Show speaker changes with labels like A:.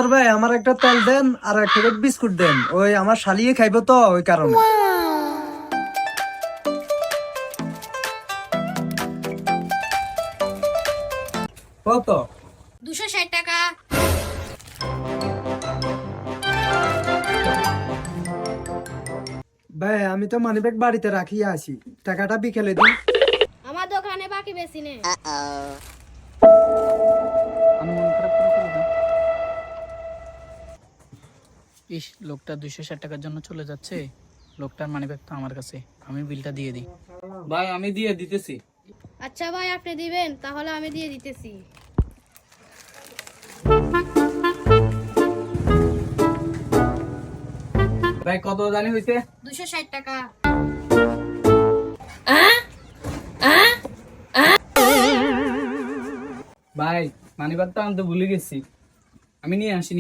A: Doctor ভাই আমার একটা তেল দেন আর এক প্যাকেট বিস্কুট দেন, ওই আমার শালিয়ে খাইবো তো ওই কারণে। কত?
B: 260 টাকা।
A: ভাই আমি তো মানিব্যাগ বাড়িতে রাখিয়ে আছি, টাকাটা বিকেলে দিন।
B: আমার দোকানে বাকি বেশি নেই।
C: ইস, লোকটা 260 টাকার জন্য চলে যাচ্ছে। লোকটার মানিব্যাগ তো আমার কাছে, আমি বিলটা দিয়ে দিই।
D: ভাই আমি দিয়ে দিতেছি।
B: আচ্ছা ভাই আপনি দিবেন, তাহলে আমি দিয়ে দিতেছি।
D: ভাই কত জানি হইছে?
B: 260 টাকা।
D: ভাই মানিব্যাগ তো আনতে ভুলে গেছি, আমি নিয়ে আসি।